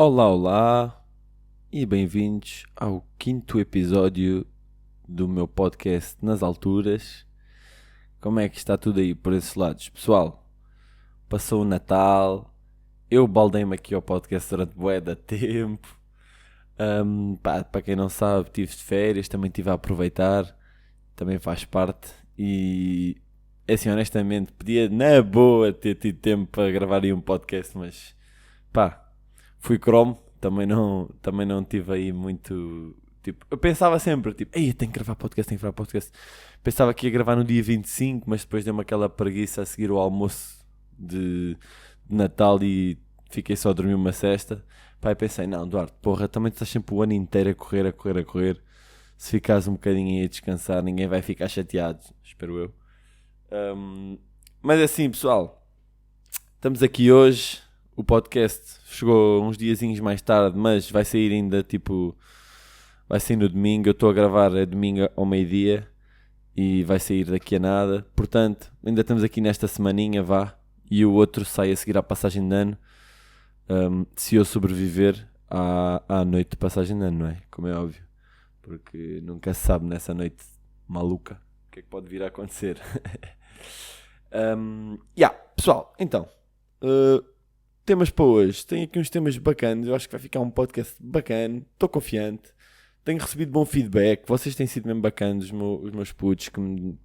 Olá, olá e bem-vindos ao quinto episódio do meu podcast Nas Alturas. Como é que está tudo aí por esses lados? Pessoal, passou o Natal, eu baldei-me aqui ao podcast durante bué de tempo. Para quem não sabe, estive de férias, também estive a aproveitar, também faz parte. E assim, honestamente, podia na boa ter tido tempo para gravar aí um podcast, mas pá, fui cromo, também não tive aí muito. Tipo, eu pensava sempre, tipo, ei, tenho que gravar podcast, tenho que gravar podcast. Pensava que ia gravar no dia 25, mas depois deu-me aquela preguiça a seguir o almoço de Natal e fiquei só a dormir uma cesta. Pá, e pensei, não, Duarte, porra, também tu estás sempre o ano inteiro a correr, a correr, a correr. Se ficares um bocadinho aí a descansar, ninguém vai ficar chateado, espero eu. Mas assim, pessoal, estamos aqui hoje. O podcast chegou uns diazinhos mais tarde, mas vai sair ainda tipo. Vai sair no domingo. Eu estou a gravar a domingo ao meio-dia e vai sair daqui a nada. Portanto, ainda estamos aqui nesta semaninha, vá. E o outro sai a seguir à passagem de ano. Se eu sobreviver à noite de passagem de ano, não é? Como é óbvio. Porque nunca se sabe nessa noite maluca o que é que pode vir a acontecer. Pessoal, então. uh, Temas para hoje. Tenho aqui uns temas bacanas. Eu acho que vai ficar um podcast bacana. Estou confiante. Tenho recebido bom feedback. Vocês têm sido mesmo bacanas, os meus putos que me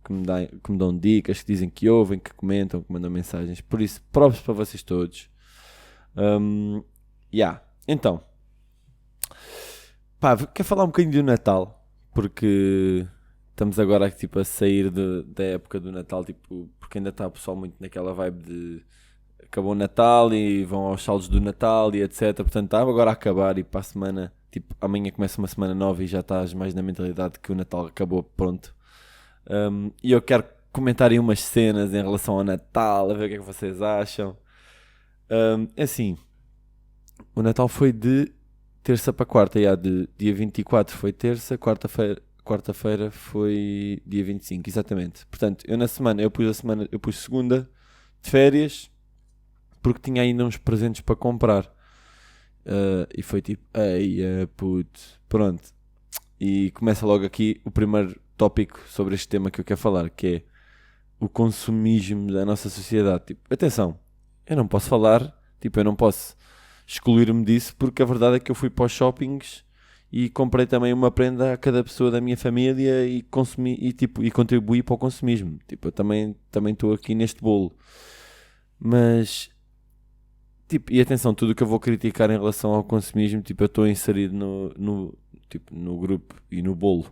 dão dicas, que dizem que ouvem, que comentam, que mandam mensagens. Por isso, provas para vocês todos. Um, Então, pá, quero falar um bocadinho do Natal. Porque estamos agora tipo, a sair da época do Natal. Tipo, porque ainda está o pessoal muito naquela vibe de acabou o Natal e vão aos saldos do Natal e etc. Portanto, estava agora a acabar e para a semana, tipo, amanhã começa uma semana nova e já estás mais na mentalidade que o Natal acabou, pronto. E eu quero comentar aí umas cenas em relação ao Natal, a ver o que é que vocês acham. É assim, o Natal foi de terça para quarta, de dia 24 foi terça, quarta-feira foi dia 25, exatamente. Portanto, eu na semana, eu pus segunda de férias, porque tinha ainda uns presentes para comprar. E foi tipo, ei, puto, pronto. E começa logo aqui o primeiro tópico sobre este tema que eu quero falar, que é o consumismo da nossa sociedade. Tipo, atenção, eu não posso falar, tipo, eu não posso excluir-me disso, porque a verdade é que eu fui para os shoppings e comprei também uma prenda a cada pessoa da minha família e consumi e contribuí para o consumismo. Tipo, eu também estou aqui neste bolo. Mas tipo, e atenção, tudo o que eu vou criticar em relação ao consumismo, tipo, eu estou inserido no grupo e no bolo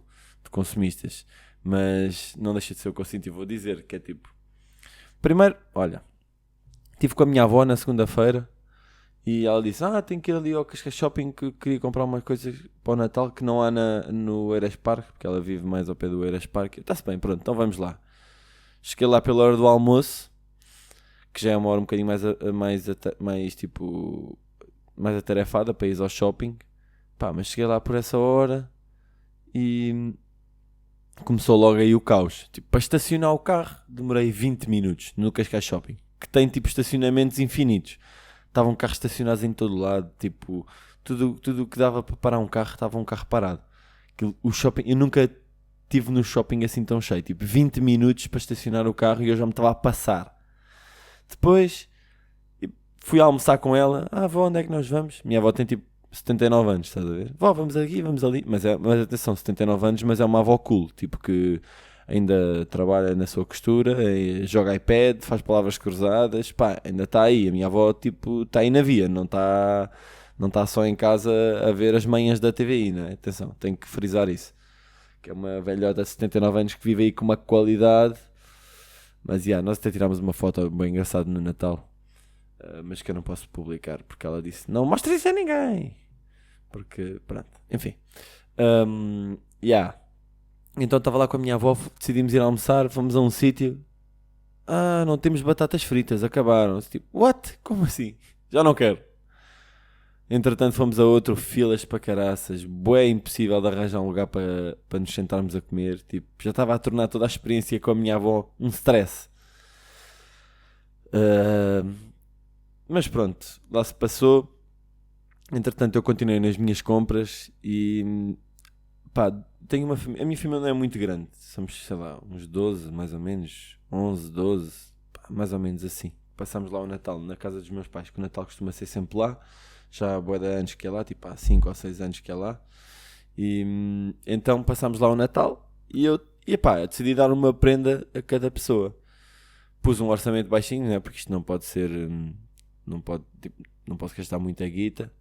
de consumistas. Mas não deixa de ser o que eu sinto e vou dizer, que é tipo... Primeiro, olha, estive com a minha avó na segunda-feira e ela disse, tenho que ir ali ao Cascais Shopping que eu queria comprar umas coisas para o Natal que não há no Eiras Parque, porque ela vive mais ao pé do Eiras Parque. Está-se bem, pronto, então vamos lá. Cheguei lá pela hora do almoço, que já é uma hora um bocadinho mais atarefada para ir ao shopping. Pá, mas cheguei lá por essa hora e começou logo aí o caos. Tipo, para estacionar o carro demorei 20 minutos no Cascais Shopping, que tem tipo estacionamentos infinitos. Estavam carros estacionados em todo lado, tipo, tudo que dava para parar um carro, estava um carro parado. O shopping, eu nunca tive no shopping assim tão cheio, tipo 20 minutos para estacionar o carro e eu já me estava a passar. Depois fui almoçar com ela. Vó, onde é que nós vamos? Minha avó tem tipo 79 anos, estás a ver? Vó, vamos aqui, vamos ali. Mas atenção, 79 anos, mas é uma avó cool. Tipo que ainda trabalha na sua costura, joga iPad, faz palavras cruzadas. Pá, ainda está aí. A minha avó, tipo, está aí na via. Não está só em casa a ver as manhãs da TVI, né? Atenção, tenho que frisar isso. Que é uma velhota de 79 anos que vive aí com uma qualidade. Mas, nós até tirámos uma foto bem engraçada no Natal. Mas que eu não posso publicar porque ela disse não mostre isso a ninguém, porque pronto, enfim. um, yeah. Então estava lá com a minha avó, decidimos ir almoçar, fomos a um sítio. Não temos batatas fritas, acabaram-se. Tipo, what? Como assim? Já não quero. Entretanto fomos a outro, filas para caraças, bué impossível de arranjar um lugar para nos sentarmos a comer. Tipo, já estava a tornar toda a experiência com a minha avó um stress. Mas pronto, lá se passou. Entretanto, eu continuei nas minhas compras e pá, tenho uma família. A minha família não é muito grande, somos, sei lá, uns 12 mais ou menos, 11, 12, pá, mais ou menos assim. Passámos lá o Natal na casa dos meus pais, que o Natal costuma ser sempre lá, já há bué de anos que é lá, tipo há 5 ou 6 anos que é lá. E então passámos lá o Natal e pá, decidi dar uma prenda a cada pessoa. Pus um orçamento baixinho, né? Porque isto não pode ser, não pode, tipo, não posso gastar muita guita.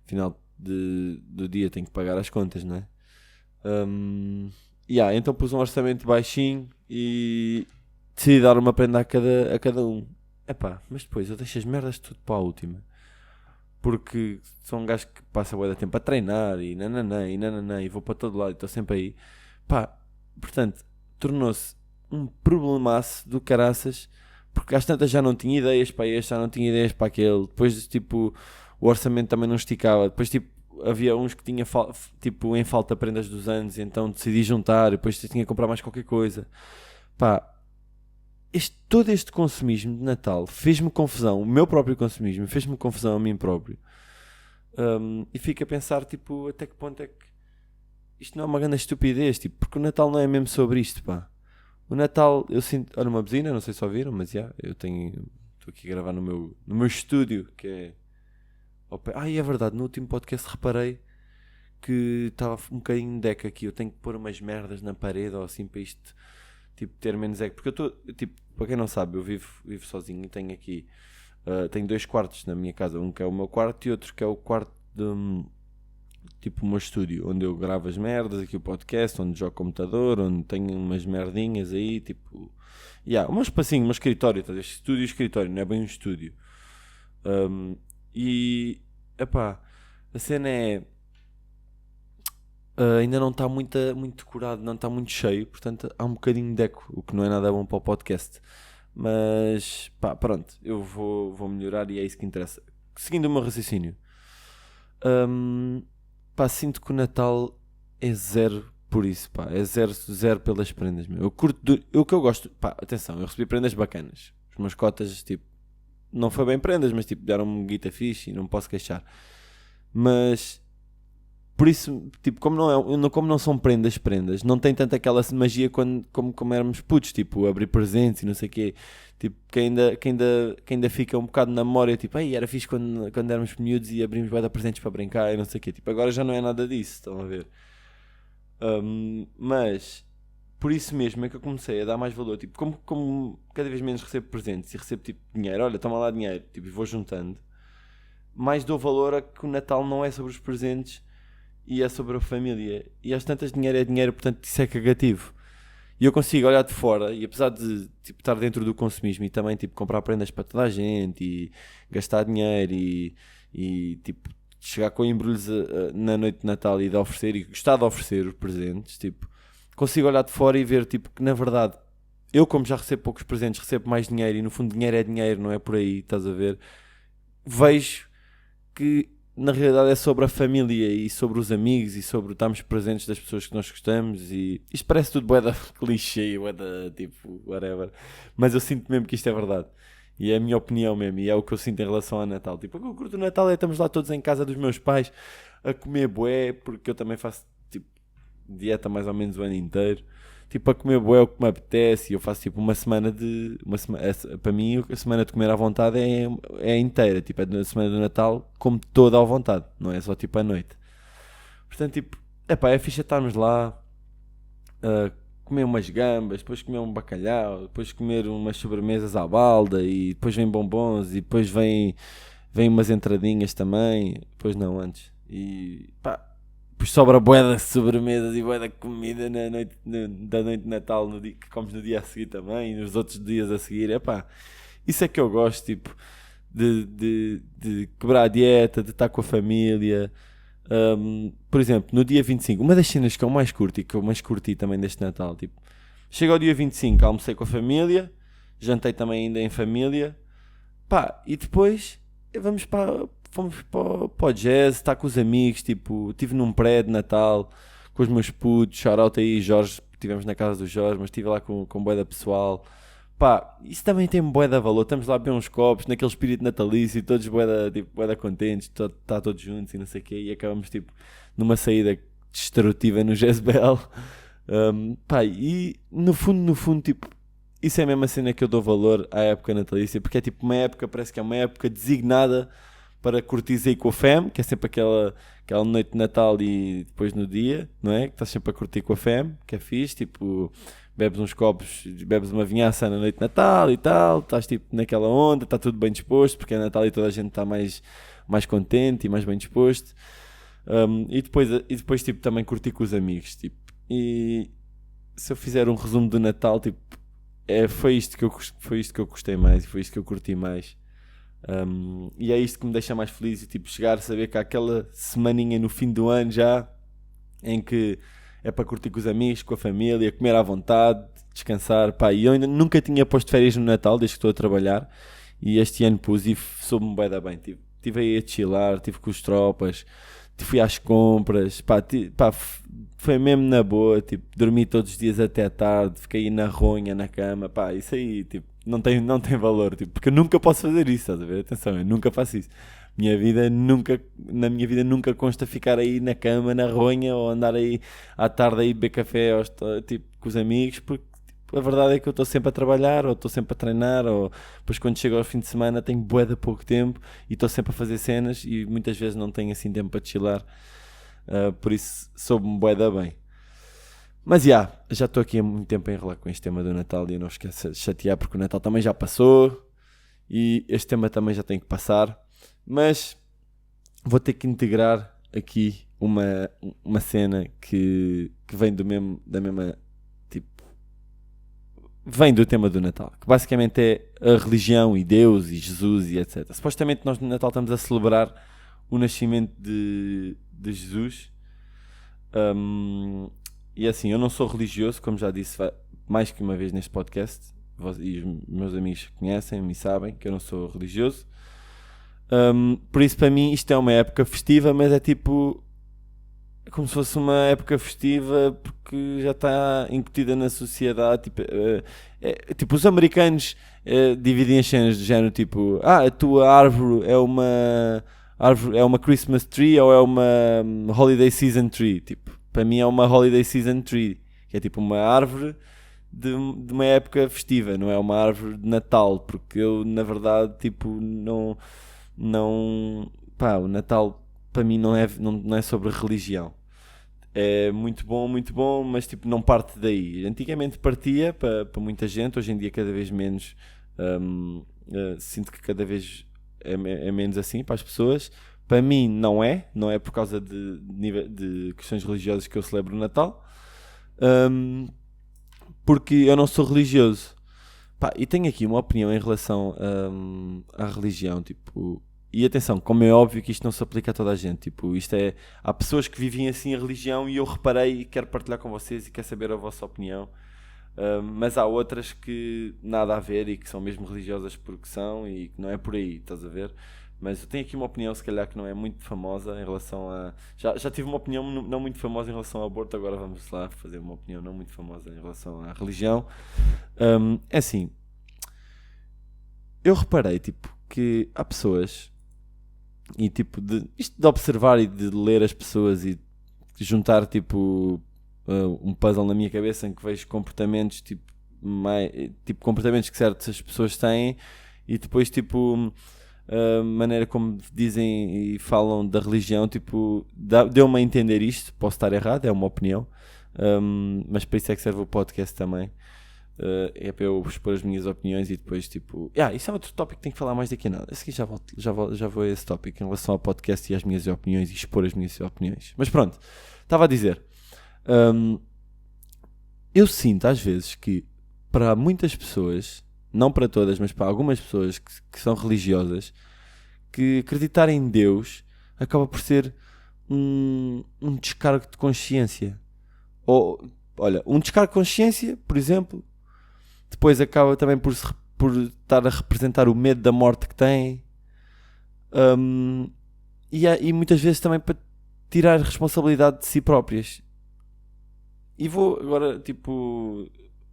Final do dia tenho que pagar as contas, não é? Então pus um orçamento baixinho e decidi dar uma prenda a cada um. Epá, mas depois eu deixo as merdas tudo para a última. Porque sou um gajo que passa bué de tempo a treinar e vou para todo lado e estou sempre aí. Pá, portanto, tornou-se um problemaço do caraças, porque às tantas já não tinha ideias para este, já não tinha ideias para aquele. Depois, tipo, o orçamento também não esticava. Depois, tipo, havia uns que tinha tipo, em falta prendas dos anos, e então decidi juntar. Depois tinha que comprar mais qualquer coisa. Pá, todo este consumismo de Natal fez-me confusão. O meu próprio consumismo fez-me confusão a mim próprio. E fico a pensar, tipo, até que ponto é que isto não é uma grande estupidez, tipo, porque o Natal não é mesmo sobre isto, pá. O Natal, eu sinto, olha, uma buzina, não sei se ouviram, mas já, eu tenho, estou aqui a gravar no meu estúdio, que é é verdade, no último podcast reparei que estava um bocadinho de eco aqui, eu tenho que pôr umas merdas na parede ou assim para isto, tipo, ter menos eco, porque eu estou, tipo, para quem não sabe, eu vivo sozinho e tenho aqui, tenho 2 quartos na minha casa, um que é o meu quarto e outro que é o quarto de, tipo, o meu estúdio, onde eu gravo as merdas, aqui o podcast, onde jogo computador, onde tenho umas merdinhas aí, tipo, o meu espacinho, o meu escritório, tá? Este estúdio e escritório, não é bem um estúdio. E, epá, a cena é, ainda não está muito decorado, não está muito cheio, portanto há um bocadinho de eco, o que não é nada bom para o podcast. Mas, pá, pronto, eu vou melhorar e é isso que interessa. Seguindo o meu raciocínio, hum, pá, sinto que o Natal é zero por isso, pá, é zero, zero pelas prendas, meu. Eu curto, o que eu gosto, pá, atenção, eu recebi prendas bacanas. Os meus cotas, tipo, não foi bem prendas, mas tipo, deram-me guita fixe e não posso queixar. Mas por isso, tipo, como não são prendas, não tem tanto aquela magia como éramos putos, tipo, abrir presentes e não sei o quê. Tipo, que ainda fica um bocado na memória, tipo, ei, era fixe quando éramos miúdos e abrimos bué de presentes para brincar e não sei o quê. Tipo, agora já não é nada disso, estão a ver? Mas, por isso mesmo é que eu comecei a dar mais valor. Tipo, como cada vez menos recebo presentes e recebo, tipo, dinheiro, olha, toma lá dinheiro, tipo, e vou juntando, mais dou valor a que o Natal não é sobre os presentes e é sobre a família. E às tantas dinheiro é dinheiro, portanto isso é cagativo. E eu consigo olhar de fora e apesar de tipo, estar dentro do consumismo e também tipo, comprar prendas para toda a gente e gastar dinheiro e tipo, chegar com embrulhos na noite de Natal e de oferecer e gostar de oferecer os presentes, tipo, consigo olhar de fora e ver tipo, que na verdade eu como já recebo poucos presentes recebo mais dinheiro e no fundo dinheiro é dinheiro, não é por aí, estás a ver? Vejo que na realidade é sobre a família e sobre os amigos e sobre estarmos presentes das pessoas que nós gostamos e isto parece tudo bué da clichê, bué da tipo, whatever, mas eu sinto mesmo que isto é verdade e é a minha opinião mesmo e é o que eu sinto em relação ao Natal. Tipo, o que eu curto do Natal é estamos lá todos em casa dos meus pais a comer bué, porque eu também faço tipo dieta mais ou menos o ano inteiro, tipo a comer bué o que me apetece e eu faço tipo uma semana para mim a semana de comer à vontade é inteira, tipo é na semana do Natal como toda à vontade, não é só tipo à noite. Portanto, tipo, é fixe estarmos lá a comer umas gambas, depois comer um bacalhau, depois comer umas sobremesas à balda e depois vem bombons e depois vem umas entradinhas também, depois não antes. E pá, depois sobra bué de sobremesas e bué de comida da noite de Natal no dia, que comes no dia a seguir também e nos outros dias a seguir. Epá, isso é que eu gosto, tipo, de quebrar a dieta, de estar com a família. Por exemplo, no dia 25, uma das cenas que eu mais curto e que eu mais curti também deste Natal, tipo, chega ao dia 25, almocei com a família, jantei também ainda em família, pá, e depois fomos para o jazz, estar com os amigos, tipo, estive num pré de Natal com os meus putos, shout out aí, Jorge, estivemos na casa do Jorge, mas estive lá com bué da pessoal, pá, isso também tem bué de valor. Estamos lá a beber uns copos, naquele espírito natalício, todos bué de contentes, tá todos juntos e não sei o quê, e acabamos tipo numa saída destrutiva no Jezebel. Pá, e no fundo, tipo, isso é a mesma cena que eu dou valor à época natalícia, porque é tipo uma época, parece que é uma época designada para curtir aí com a fam, que é sempre aquela noite de Natal e depois no dia, não é? Que estás sempre a curtir com a fam, que é fixe, tipo, bebes uns copos, bebes uma vinhaça na noite de Natal e tal, estás tipo naquela onda, está tudo bem disposto, porque é Natal e toda a gente está mais contente e mais bem disposto. E depois tipo, também curtir com os amigos, tipo, e se eu fizer um resumo do Natal, tipo, foi isto que eu gostei mais e foi isto que eu curti mais. E é isto que me deixa mais feliz e tipo, chegar a saber que há aquela semaninha no fim do ano já em que é para curtir com os amigos, com a família, comer à vontade, descansar. Pá, e eu ainda nunca tinha posto férias no Natal desde que estou a trabalhar e este ano pus e soube-me bué da bem. Tive aí a chilar, tive com os tropas, fui às compras, foi mesmo na boa, tipo, dormi todos os dias até tarde, fiquei aí na ronha, na cama, pá, isso aí, tipo, não tem valor, tipo, porque eu nunca posso fazer isso, estás a ver? Atenção, eu nunca faço isso. Na minha vida nunca consta ficar aí na cama, na ronha, ou andar aí à tarde aí beber café, tipo, com os amigos, porque tipo, a verdade é que eu estou sempre a trabalhar, ou estou sempre a treinar, ou depois quando chego ao fim de semana tenho bué de pouco tempo, e estou sempre a fazer cenas, e muitas vezes não tenho assim tempo para chilar. Por isso soube-me bué da bem. Mas já estou aqui há muito tempo a enrolar com este tema do Natal e eu não esqueço de chatear porque o Natal também já passou e este tema também já tem que passar. Mas vou ter que integrar aqui uma cena que vem da mesma tipo, vem do tema do Natal, que basicamente é a religião e Deus e Jesus e etc. Supostamente nós no Natal estamos a celebrar o nascimento de Jesus. E assim, eu não sou religioso, como já disse mais que uma vez neste podcast, e os meus amigos conhecem-me e sabem que eu não sou religioso. Por isso, para mim, isto é uma época festiva, mas é tipo, é como se fosse uma época festiva porque já está incutida na sociedade. Tipo, os americanos dividem as cenas do género, tipo, a tua árvore é uma Christmas tree ou é uma Holiday Season tree, tipo. Para mim é uma Holiday Season Tree, que é tipo uma árvore de uma época festiva, não é uma árvore de Natal, porque eu, na verdade, tipo, pá, o Natal para mim não é sobre religião. É muito bom, mas tipo, não parte daí. Antigamente partia para muita gente, hoje em dia cada vez menos, sinto que cada vez é menos assim para as pessoas. Para mim não é por causa de questões religiosas que eu celebro o Natal, porque eu não sou religioso. Pá, e tenho aqui uma opinião em relação à religião, tipo, e atenção, como é óbvio que isto não se aplica a toda a gente, tipo, há pessoas que vivem assim a religião e eu reparei e quero partilhar com vocês e quero saber a vossa opinião. Mas há outras que nada a ver e que são mesmo religiosas porque são e que não é por aí, estás a ver? Mas eu tenho aqui uma opinião, se calhar, que não é muito famosa em relação a. Já tive uma opinião não muito famosa em relação ao aborto, agora vamos lá fazer uma opinião não muito famosa em relação à religião. É assim, eu reparei, tipo, que há pessoas, e tipo, isto de observar e de ler as pessoas e juntar, tipo, um puzzle na minha cabeça em que vejo comportamentos, tipo comportamentos que certas pessoas têm e depois, tipo, a maneira como dizem e falam da religião, tipo, deu-me a entender isto. Posso estar errado, é uma opinião, mas para isso é que serve o podcast também. É para eu expor as minhas opiniões e depois, tipo, isso é outro tópico que tenho que falar mais daqui a nada. A seguir já vou a esse tópico em relação ao podcast e às minhas opiniões e expor as minhas opiniões. Mas pronto, estava a dizer, eu sinto às vezes que para muitas pessoas, não para todas, mas para algumas pessoas que são religiosas, que acreditar em Deus acaba por ser um descargo de consciência. Ou, olha, um descargo de consciência, por exemplo, depois acaba também por estar a representar o medo da morte que têm. E muitas vezes também para tirar responsabilidade de si próprias. E vou agora, tipo,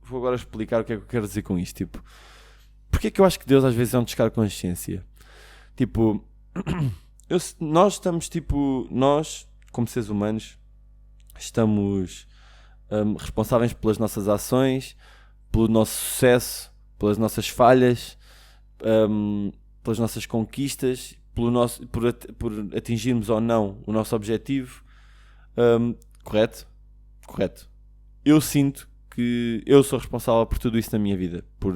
vou agora explicar o que é que eu quero dizer com isto. Tipo, porque é que eu acho que Deus às vezes é um descargo de consciência? Tipo, nós estamos, tipo, nós, como seres humanos, estamos responsáveis pelas nossas ações, pelo nosso sucesso, pelas nossas falhas, pelas nossas conquistas, por atingirmos ou não o nosso objetivo. Correto? Correto. Eu sinto que eu sou responsável por tudo isso na minha vida, por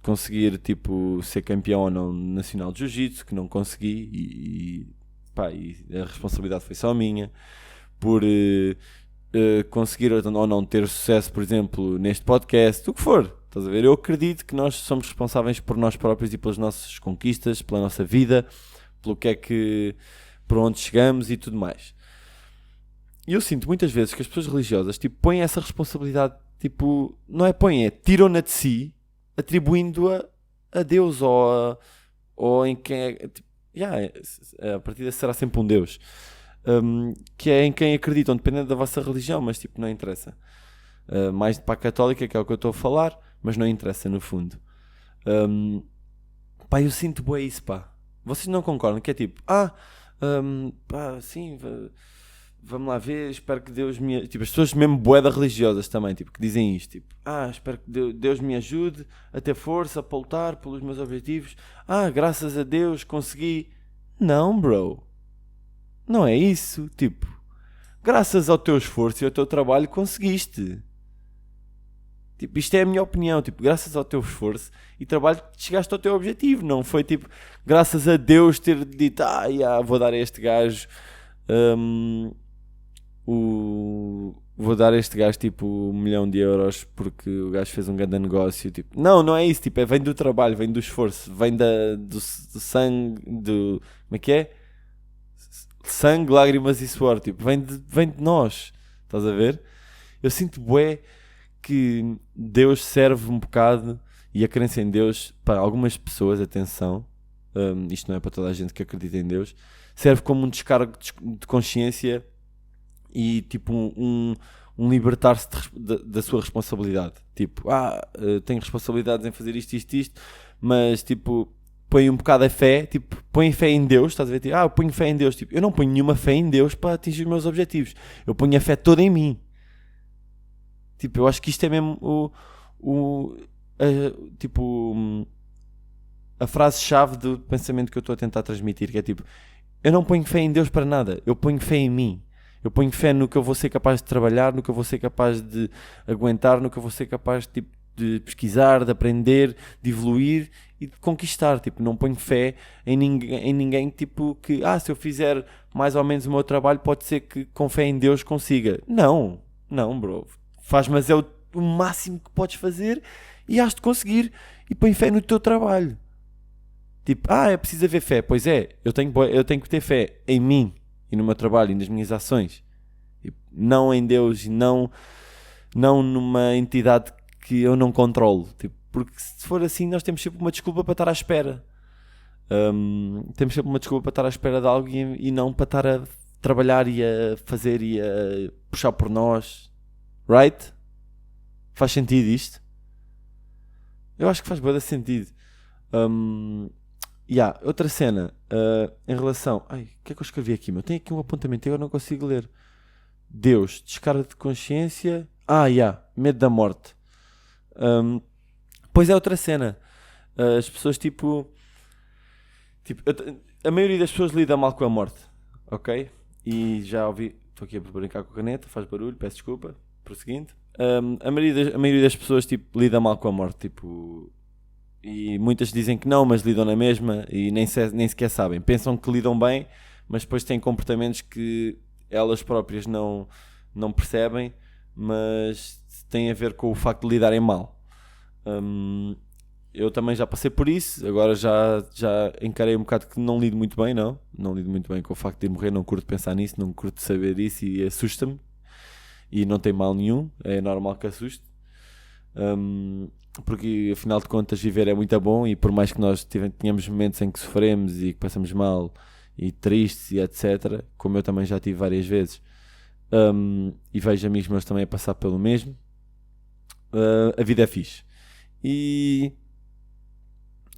conseguir, tipo, ser campeão ou não nacional de jiu-jitsu, que não consegui, e a responsabilidade foi só minha, por conseguir ou não ter sucesso, por exemplo, neste podcast, o que for, estás a ver? Eu acredito que nós somos responsáveis por nós próprios e pelas nossas conquistas, pela nossa vida, pelo que é que, por onde chegamos e tudo mais. E eu sinto muitas vezes que as pessoas religiosas, tipo, põem essa responsabilidade, tipo, não é põem, é tiram-na de si, atribuindo-a a Deus ou em quem é, tipo, a partir será sempre um Deus, que é em quem acreditam, dependendo da vossa religião, mas tipo, não interessa. Mais para a católica, que é o que eu estou a falar, mas não interessa no fundo. Pá, eu sinto bué isso, pá. Vocês não concordam? Que é tipo, pá, sim, vamos lá ver, espero que Deus me... Tipo, as pessoas mesmo bué religiosas também, tipo, que dizem isto, tipo, espero que Deus me ajude a ter força, para lutar pelos meus objetivos. Graças a Deus consegui. Não, bro. Não é isso, tipo, graças ao teu esforço e ao teu trabalho conseguiste. Tipo, isto é a minha opinião, tipo, graças ao teu esforço e trabalho chegaste ao teu objetivo, não foi tipo, graças a Deus ter dito, vou dar a este gajo vou dar a este gajo tipo 1.000.000 € porque o gajo fez um grande negócio, tipo, não é isso, tipo, vem do trabalho, vem do esforço, vem do sangue, como é que é? Sangue, lágrimas e suor, tipo, vem de nós, estás a ver? Eu sinto bué que Deus serve um bocado, e a crença em Deus, para algumas pessoas, atenção, isto não é para toda a gente que acredita em Deus, serve como um descargo de consciência e tipo um libertar-se da sua responsabilidade. Tipo, tenho responsabilidades em fazer isto, mas tipo, põe um bocado a fé, tipo, põe fé em Deus, estás a ver? Tipo, eu ponho fé em Deus, tipo, eu não ponho nenhuma fé em Deus para atingir os meus objetivos, eu ponho a fé toda em mim. Tipo, eu acho que isto é mesmo a frase-chave do pensamento que eu estou a tentar transmitir, que é tipo, eu não ponho fé em Deus para nada, eu ponho fé em mim. Eu ponho fé no que eu vou ser capaz de trabalhar, no que eu vou ser capaz de aguentar, no que eu vou ser capaz tipo, de pesquisar, de aprender, de evoluir e de conquistar. Tipo, não ponho fé em ninguém tipo, que, se eu fizer mais ou menos o meu trabalho, pode ser que com fé em Deus consiga. Não, bro. Mas é o máximo que podes fazer e has de conseguir. E põe fé no teu trabalho. Tipo, é preciso haver fé. Pois é, eu tenho que ter fé em mim e no meu trabalho e nas minhas ações. Tipo, não em Deus e não numa entidade que eu não controlo. Tipo, porque se for assim, nós temos sempre uma desculpa para estar à espera. Temos sempre uma desculpa para estar à espera de algo e não para estar a trabalhar e a fazer e a puxar por nós. Right? Faz sentido isto? Eu acho que faz bastante sentido. Outra cena, em relação... o que é que eu escrevi aqui? Eu tenho aqui um apontamento e eu não consigo ler. Deus, descarga de consciência... medo da morte. Pois é, outra cena. As pessoas, tipo a maioria das pessoas lida mal com a morte. Ok? E já ouvi... Estou aqui a brincar com a caneta, faz barulho, peço desculpa. Prosseguindo. A maioria das pessoas, tipo, lida mal com a morte, tipo... E muitas dizem que não, mas lidam na mesma e nem sequer sabem. Pensam que lidam bem, mas depois têm comportamentos que elas próprias não percebem, mas têm a ver com o facto de lidarem mal. Eu também já passei por isso, agora já encarei um bocado que não lido muito bem, não lido muito bem com o facto de morrer, não curto pensar nisso, não curto saber disso e assusta-me. E não tem mal nenhum, é normal que assuste. Porque afinal de contas viver é muito bom e por mais que nós tenhamos momentos em que sofremos e que passamos mal e tristes e etc, como eu também já tive várias vezes, e vejo amigos meus também a passar pelo mesmo, a vida é fixe. E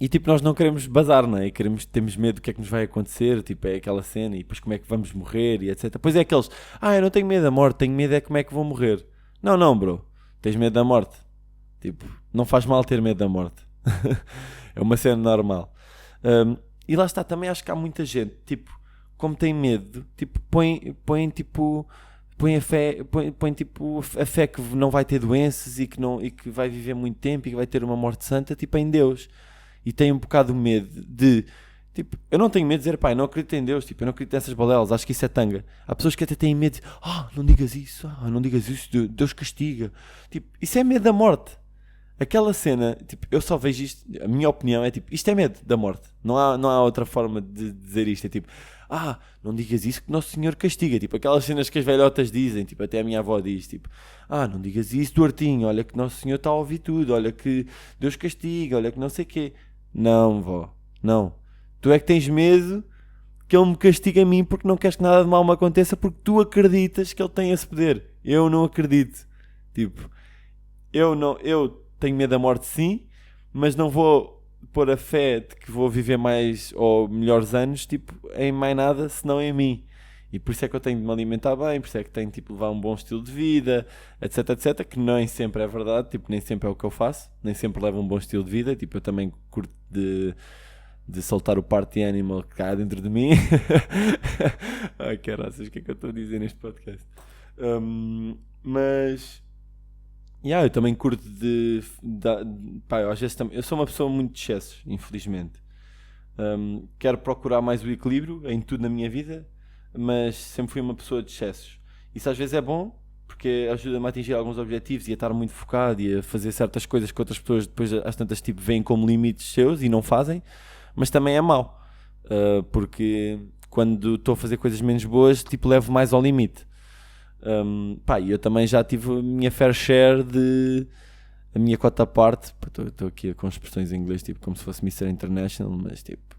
tipo, nós não queremos bazar, não é? Temos medo do que é que nos vai acontecer, tipo, é aquela cena, e depois como é que vamos morrer, e etc. Pois é aqueles, eu não tenho medo da morte, tenho medo é como é que vou morrer. Não, não, bro, tens medo da morte. Tipo, não faz mal ter medo da morte. É uma cena normal. E lá está, também acho que há muita gente, tipo, como tem medo, tipo, põe a fé, põe tipo a fé que não vai ter doenças e que vai viver muito tempo e que vai ter uma morte santa, tipo, em Deus. E tem um bocado de medo de, tipo, eu não tenho medo de dizer, pai, não acredito em Deus, tipo, eu não acredito nessas balelas, acho que isso é tanga. Há pessoas que até têm medo de, não digas isso, Deus castiga. Tipo, isso é medo da morte. Aquela cena, tipo, eu só vejo isto, a minha opinião é tipo, isto é medo da morte. Não há outra forma de dizer isto. É tipo, não digas isso que Nosso Senhor castiga. Tipo, aquelas cenas que as velhotas dizem, tipo, até a minha avó diz, tipo, não digas isso, Duartinho, olha que Nosso Senhor está a ouvir tudo, olha que Deus castiga, olha que não sei o quê. Não, vó, não. Tu é que tens medo que Ele me castigue a mim porque não queres que nada de mal me aconteça porque tu acreditas que Ele tem esse poder. Eu não acredito. Tipo, eu tenho medo da morte, sim, mas não vou pôr a fé de que vou viver mais ou melhores anos, tipo, em mais nada, senão em mim. E por isso é que eu tenho de me alimentar bem, por isso é que tenho de tipo, levar um bom estilo de vida, etc, etc, que nem sempre é verdade, tipo, nem sempre é o que eu faço, nem sempre levo um bom estilo de vida, tipo, eu também curto de soltar o party animal que há dentro de mim. Ai, caraças, o que é que eu estou a dizer neste podcast? Mas eu também curto pá, eu às vezes também, eu sou uma pessoa muito de excessos, infelizmente. Quero procurar mais o equilíbrio em tudo na minha vida, mas sempre fui uma pessoa de excessos. Isso às vezes é bom, porque ajuda-me a atingir alguns objetivos e a estar muito focado e a fazer certas coisas que outras pessoas depois às tantas tipo veem como limites seus e não fazem, mas também é mau, porque quando estou a fazer coisas menos boas, tipo, levo mais ao limite. Pá, e eu também já tive a minha fair share a minha cota à parte. Estou aqui com expressões em inglês, tipo, como se fosse Mr. International, mas tipo,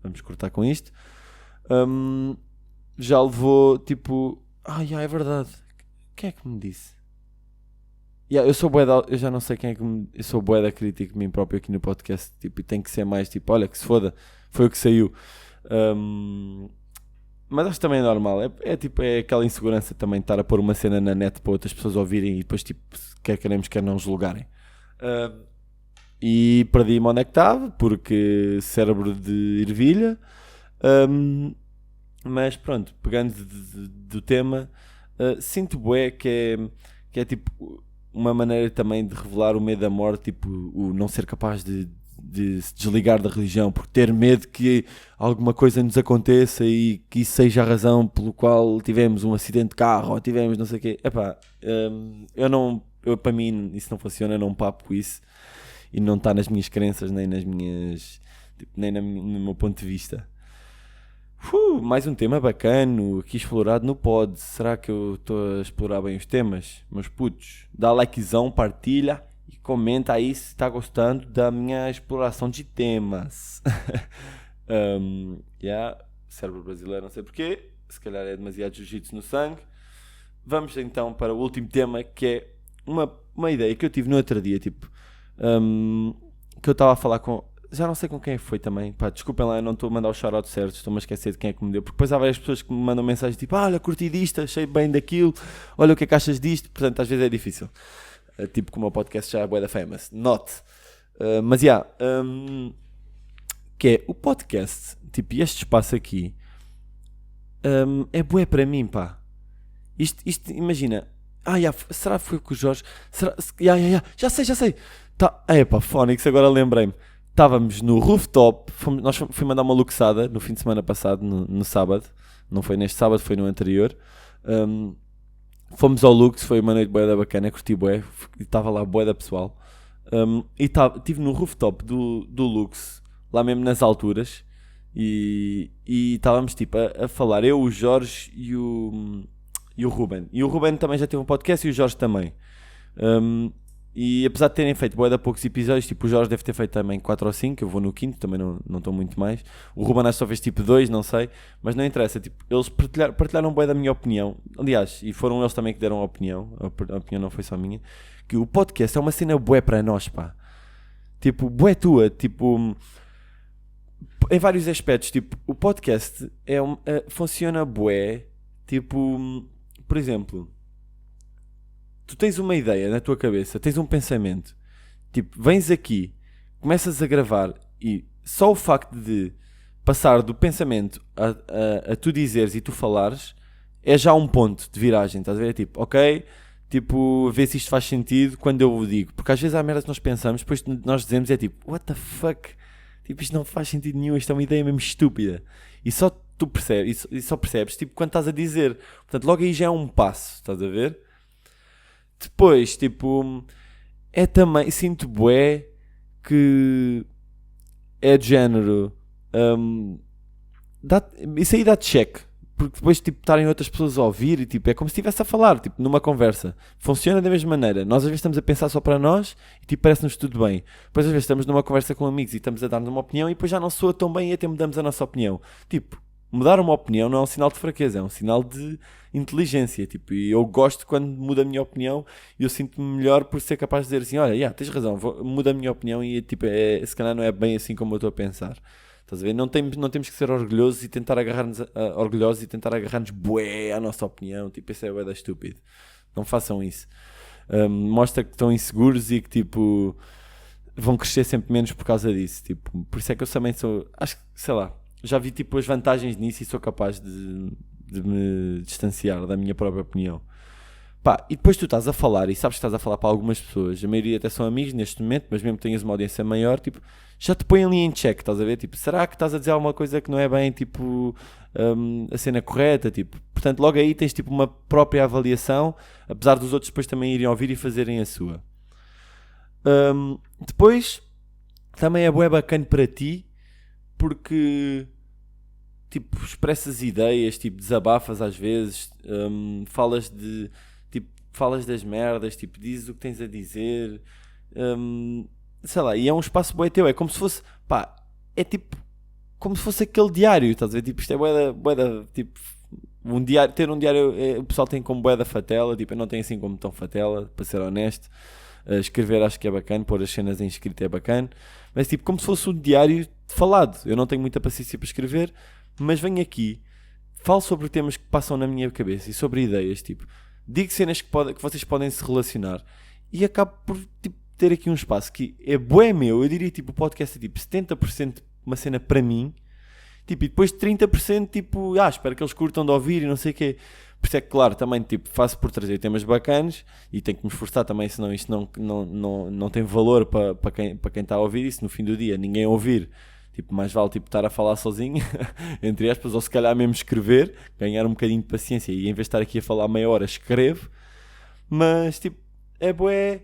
vamos cortar com isto. Já levou, tipo, é verdade. Quem é que me disse? Eu sou bué eu já não sei quem é que eu sou bué da crítica de mim próprio aqui no podcast, tipo, e tem que ser mais, tipo, olha, que se foda, foi o que saiu. Mas acho que também é normal. Tipo, é aquela insegurança também de estar a pôr uma cena na net para outras pessoas ouvirem e depois, tipo, quer queremos, quer não julgarem. E perdi-me onde é que estava, porque cérebro de ervilha. Mas pronto, pegando do tema, sinto bué que é tipo uma maneira também de revelar o medo da morte, tipo, o não ser capaz de se desligar da religião, por ter medo que alguma coisa nos aconteça e que isso seja a razão pelo qual tivemos um acidente de carro ou tivemos não sei o quê. Epá, para mim isso não funciona, eu não papo com isso e não está nas minhas crenças nem nas minhas, tipo, nem no meu ponto de vista. Mais um tema bacana aqui explorado no pod. Será que eu estou a explorar bem os temas? Meus putos, dá likezão, partilha e comenta aí se está gostando da minha exploração de temas. Cérebro brasileiro, não sei porquê. Se calhar é demasiado jiu-jitsu no sangue. Vamos então para o último tema, que é uma ideia que eu tive no outro dia, tipo, que eu estava a falar com... Já não sei com quem foi também. Pá, desculpem lá, eu não estou a mandar o shout-out certo. Estou-me a esquecer de quem é que me deu. Porque depois há várias pessoas que me mandam mensagens tipo, olha, curti disto, achei bem daquilo. Olha o que é que achas disto. Portanto, às vezes é difícil. Tipo como o podcast já é bué da famous. Not. Mas, que é o podcast. Tipo, este espaço aqui é bué para mim, pá. Isto imagina. Será que foi com o Jorge? Será, já sei. Pá, Fónix, agora lembrei-me. Estávamos no rooftop, nós fomos mandar uma luxada no fim de semana passado, no sábado. Não foi neste sábado, foi no anterior. Fomos ao Lux, foi uma noite bué da bacana, curti bué, estava lá bué da pessoal. E estive no rooftop do Lux, lá mesmo nas alturas, e estávamos tipo a falar, eu, o Jorge e o Ruben. E o Ruben também já teve um podcast e o Jorge também. E apesar de terem feito bué de poucos episódios, tipo o Jorge deve ter feito também 4 ou 5, eu vou no quinto, também não estou muito mais. O Ruben acho que só fez tipo 2, não sei, mas não interessa, tipo, eles partilharam bué da minha opinião. Aliás, e foram eles também que deram a opinião, a opinião não foi só minha, que o podcast é uma cena bué para nós, pá. Tipo, bué tua, tipo, em vários aspectos, tipo, o podcast funciona bué, tipo, por exemplo, tu tens uma ideia na tua cabeça, tens um pensamento, tipo, vens aqui, começas a gravar e só o facto de passar do pensamento a tu dizeres e tu falares é já um ponto de viragem, estás a ver? É tipo, ok, tipo, ver se isto faz sentido quando eu o digo, porque às vezes há merda que nós pensamos, depois nós dizemos é tipo, what the fuck? Tipo, isto não faz sentido nenhum, isto é uma ideia mesmo estúpida. E só tu percebes, e só percebes, tipo, quando estás a dizer. Portanto, logo aí já é um passo, estás a ver? Depois, tipo, é também, sinto bué que é de género, hum, isso aí dá check, porque depois, tipo, estarem outras pessoas a ouvir e, tipo, é como se estivesse a falar, tipo, numa conversa. Funciona da mesma maneira. Nós às vezes estamos a pensar só para nós e, tipo, parece-nos tudo bem. Depois às vezes estamos numa conversa com amigos e estamos a dar-nos uma opinião e depois já não soa tão bem e até mudamos a nossa opinião. Tipo, mudar uma opinião não é um sinal de fraqueza, é um sinal de inteligência, tipo, e eu gosto quando muda a minha opinião e eu sinto-me melhor por ser capaz de dizer assim, olha, yeah, tens razão, muda a minha opinião e, tipo, se calhar não é bem assim como eu estou a pensar. Estás a ver? Não temos que ser orgulhosos e tentar agarrar-nos bué à nossa opinião. Tipo, isso é bué da estúpido. Não façam isso. Mostra que estão inseguros e que, tipo, vão crescer sempre menos por causa disso. Tipo, por isso é que eu também sou... Acho que, sei lá, já vi, tipo, as vantagens nisso e sou capaz de me distanciar da minha própria opinião. Pá, e depois tu estás a falar e sabes que estás a falar para algumas pessoas, a maioria até são amigos neste momento, mas mesmo que tenhas uma audiência maior, tipo, já te põe ali em check, estás a ver? Tipo, será que estás a dizer alguma coisa que não é bem, tipo, a cena correta? Tipo, portanto, logo aí tens, tipo, uma própria avaliação, apesar dos outros depois também irem ouvir e fazerem a sua. Depois, também é bué bacana para ti, porque, tipo, expressas ideias, tipo, desabafas às vezes, falas das merdas, tipo, dizes o que tens a dizer, hum, sei lá, e é um espaço bué teu, é como se fosse, pá, é tipo, como se fosse aquele diário, estás a ver, tipo, isto é bué da, tipo, um diário, ter um diário, o pessoal tem como bué da fatela, tipo, eu não tenho assim como tão fatela, para ser honesto. Escrever acho que é bacana, pôr as cenas em escrito é bacana, mas tipo, como se fosse um diário falado, eu não tenho muita paciência para escrever, mas venho aqui, falo sobre temas que passam na minha cabeça e sobre ideias, tipo, digo cenas que vocês podem se relacionar e acabo por, tipo, ter aqui um espaço que é bué meu, eu diria, tipo, o podcast é tipo 70% uma cena para mim, tipo, e depois 30% tipo, espero que eles curtam de ouvir e não sei o quê. Por isso é que, claro, também, tipo, faço por trazer temas bacanas e tenho que me esforçar também, senão isto não tem valor para quem está a ouvir isso no fim do dia, ninguém ouvir. Tipo, mais vale, tipo, estar a falar sozinho, entre aspas, ou se calhar mesmo escrever, ganhar um bocadinho de paciência e em vez de estar aqui a falar meia hora, escrevo. Mas, tipo, é bué,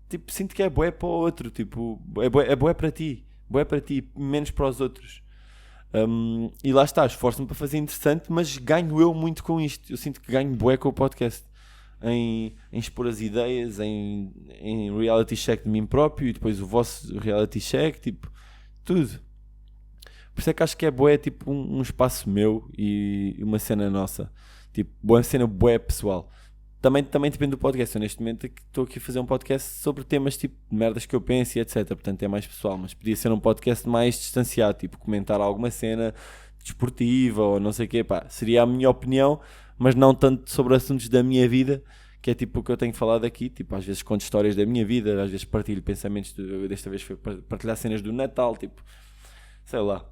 tipo, sinto que é bué para o outro, tipo, é bué para ti, menos para os outros. E lá está, esforço-me para fazer interessante, mas ganho eu muito com isto. Eu sinto que ganho bué com o podcast em expor as ideias, em reality check de mim próprio e depois o vosso reality check, tipo, tudo. Por isso é que acho que é bué, tipo, um espaço meu e uma cena nossa, tipo, boa cena bué pessoal. Também depende do podcast. Eu neste momento estou aqui a fazer um podcast sobre temas tipo de merdas que eu penso e etc. Portanto é mais pessoal, mas podia ser um podcast mais distanciado, tipo comentar alguma cena desportiva ou não sei o quê. Pá, seria a minha opinião, mas não tanto sobre assuntos da minha vida, que é tipo o que eu tenho falado aqui. Tipo, às vezes conto histórias da minha vida, às vezes partilho pensamentos. Desta vez foi partilhar cenas do Natal, tipo, sei lá.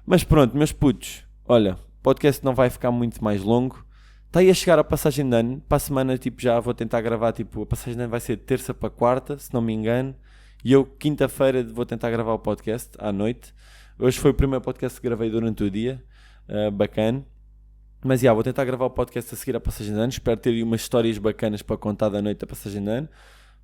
Mas pronto, meus putos, olha, o podcast não vai ficar muito mais longo. Está aí a chegar a passagem de ano. Para a semana, tipo, já vou tentar gravar. Tipo, a passagem de ano vai ser de terça para quarta, se não me engano. E eu, quinta-feira, vou tentar gravar o podcast à noite. Hoje foi o primeiro podcast que gravei durante o dia. Bacana. Mas, vou tentar gravar o podcast a seguir a passagem de ano. Espero ter aí umas histórias bacanas para contar da noite da passagem de ano.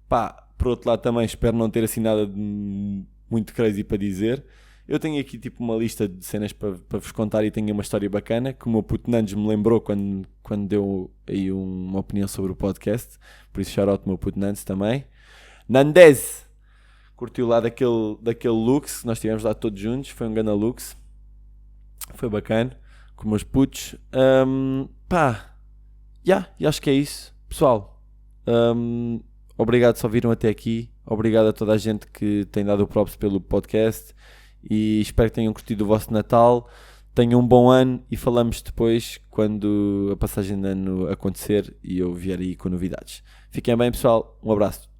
Pá, por outro lado também, espero não ter assim nada de muito crazy para dizer. Eu tenho aqui tipo uma lista de cenas para vos contar e tenho uma história bacana que o meu puto Nandes me lembrou quando deu aí uma opinião sobre o podcast. Por isso, shout out ao meu puto Nandes também. Nandez curtiu lá daquele Lux, nós estivemos lá todos juntos, foi um grande Lux, foi bacana, com meus putos. E acho que é isso, pessoal. Obrigado se ouviram até aqui, obrigado a toda a gente que tem dado o props pelo podcast e espero que tenham curtido o vosso Natal. Tenham um bom ano e falamos depois quando a passagem de ano acontecer e eu vier aí com novidades. Fiquem bem, pessoal, um abraço.